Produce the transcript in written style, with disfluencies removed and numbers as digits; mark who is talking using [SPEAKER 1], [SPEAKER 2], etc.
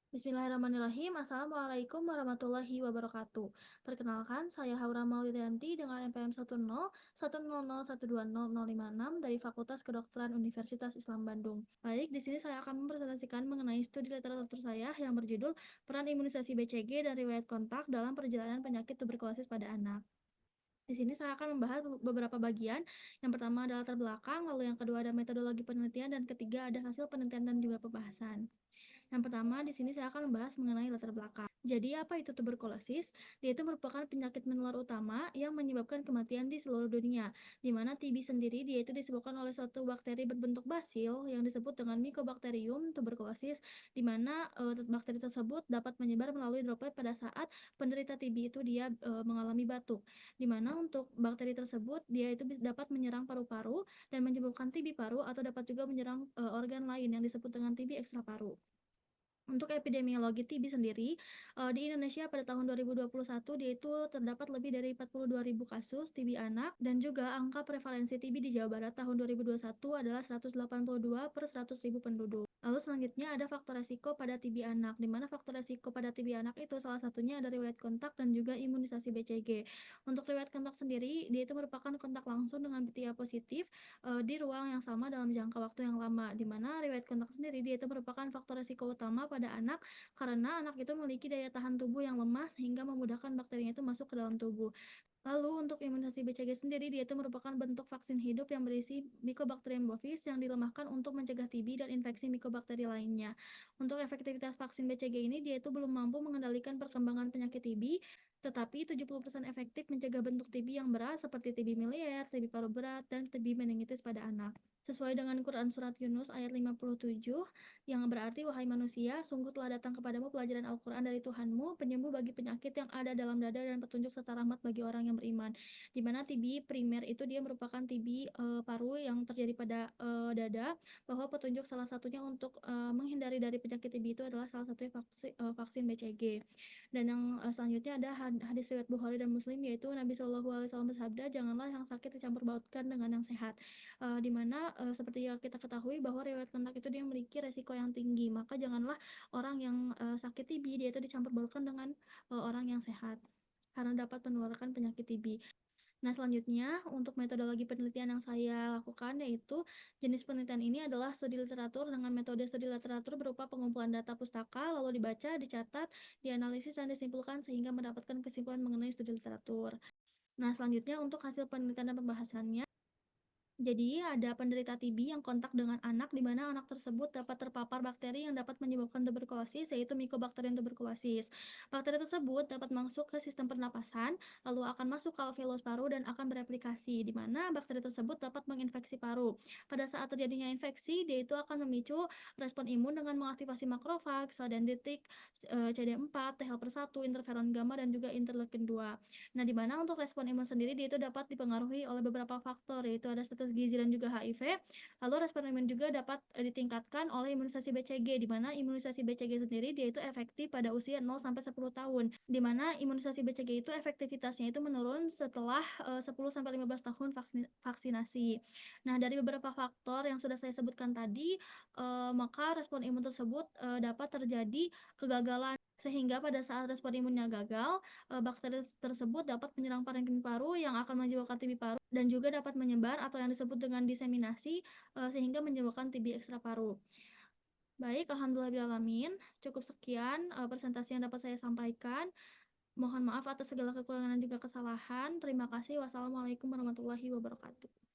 [SPEAKER 1] Bismillahirrahmanirrahim. Assalamualaikum warahmatullahi wabarakatuh. Perkenalkan, saya Haura Maulidanti dengan NPM 10100120056 dari Fakultas Kedokteran Universitas Islam Bandung. Baik, di sini saya akan mempresentasikan mengenai studi literatur saya yang berjudul Peran Imunisasi BCG dan Riwayat Kontak dalam Perjalanan Penyakit Tuberkulosis pada Anak. Di sini saya akan membahas beberapa bagian. Yang pertama adalah latar belakang, lalu yang kedua ada metodologi penelitian, dan ketiga ada hasil penelitian dan juga pembahasan. Yang pertama, di sini saya akan membahas mengenai latar belakang. Jadi, apa itu tuberkulosis? Dia itu merupakan penyakit menular utama yang menyebabkan kematian di seluruh dunia, di mana TB sendiri dia itu disebabkan oleh suatu bakteri berbentuk basil yang disebut dengan Mycobacterium tuberculosis, di mana bakteri tersebut dapat menyebar melalui droplet pada saat penderita TB itu dia mengalami batuk, di mana untuk bakteri tersebut dia itu dapat menyerang paru-paru dan menyebabkan TB paru atau dapat juga menyerang organ lain yang disebut dengan TB ekstra paru. Untuk epidemiologi TB sendiri, di Indonesia pada tahun 2021 dia itu terdapat lebih dari 42.000 kasus TB anak, dan juga angka prevalensi TB di Jawa Barat tahun 2021 adalah 182 per 100.000 penduduk. Lalu selanjutnya ada faktor resiko pada TB anak, di mana faktor resiko pada TB anak itu salah satunya ada riwayat kontak dan juga imunisasi BCG. Untuk riwayat kontak sendiri, dia itu merupakan kontak langsung dengan BTA positif di ruang yang sama dalam jangka waktu yang lama, di mana riwayat kontak sendiri dia itu merupakan faktor resiko utama pada anak karena anak itu memiliki daya tahan tubuh yang lemah sehingga memudahkan bakterinya itu masuk ke dalam tubuh. Lalu untuk imunisasi BCG sendiri dia itu merupakan bentuk vaksin hidup yang berisi Mycobacterium bovis yang dilemahkan untuk mencegah TB dan infeksi mikobakteri lainnya. Untuk efektivitas vaksin BCG ini dia itu belum mampu mengendalikan perkembangan penyakit TB, tetapi 70% efektif mencegah bentuk TB yang berat seperti TB miliar, TB paru berat, dan TB meningitis pada anak. Sesuai dengan Quran Surat Yunus ayat 57, yang berarti, wahai manusia, sungguh telah datang kepadamu pelajaran Al-Quran dari Tuhanmu, penyembuh bagi penyakit yang ada dalam dada dan petunjuk serta rahmat bagi orang yang beriman. Di mana TB primer itu dia merupakan TB paru yang terjadi pada dada, bahwa petunjuk salah satunya untuk menghindari dari penyakit TB itu adalah salah satunya vaksin BCG. Dan yang selanjutnya ada hadis riwayat Bukhari dan Muslim, yaitu Nabi Shallallahu Alaihi Wasallam bersabda, janganlah yang sakit dicampur bautkan dengan yang sehat. Dimana seperti yang kita ketahui bahwa riwayat kontak itu dia memiliki resiko yang tinggi, maka janganlah orang yang sakit TB dia itu dicampur baurkan dengan orang yang sehat karena dapat menularkan penyakit TB. Nah, selanjutnya untuk metodologi penelitian yang saya lakukan, yaitu jenis penelitian ini adalah studi literatur dengan metode studi literatur berupa pengumpulan data pustaka, lalu dibaca, dicatat, dianalisis, dan disimpulkan sehingga mendapatkan kesimpulan mengenai studi literatur. Nah, selanjutnya untuk hasil penelitian dan pembahasannya, jadi, ada penderita TB yang kontak dengan anak, di mana anak tersebut dapat terpapar bakteri yang dapat menyebabkan tuberkulosis, yaitu Mycobacterium tuberculosis. Bakteri tersebut dapat masuk ke sistem pernapasan, lalu akan masuk ke alveolus paru dan akan bereplikasi, di mana bakteri tersebut dapat menginfeksi paru. Pada saat terjadinya infeksi, dia itu akan memicu respon imun dengan mengaktifasi makrofag, sel dendritik, CD4, T helper 1, interferon gamma, dan juga interleukin 2. Nah, di mana untuk respon imun sendiri dia itu dapat dipengaruhi oleh beberapa faktor, yaitu ada status gizi dan juga HIV. Lalu respon imun juga dapat ditingkatkan oleh imunisasi BCG, di mana imunisasi BCG sendiri dia itu efektif pada usia 0 sampai 10 tahun, di mana imunisasi BCG itu efektivitasnya itu menurun setelah 10 sampai 15 tahun vaksinasi. Nah, dari beberapa faktor yang sudah saya sebutkan tadi, maka respon imun tersebut dapat terjadi kegagalan, sehingga pada saat respon imunnya gagal, bakteri tersebut dapat menyerang parenkim paru yang akan menyebabkan TB paru dan juga dapat menyebar atau yang disebut dengan diseminasi, sehingga menyebabkan TB ekstra paru. Baik, alhamdulillahirrahmanirrahim. Cukup sekian presentasi yang dapat saya sampaikan. Mohon maaf atas segala kekurangan dan juga kesalahan. Terima kasih. Wassalamualaikum warahmatullahi wabarakatuh.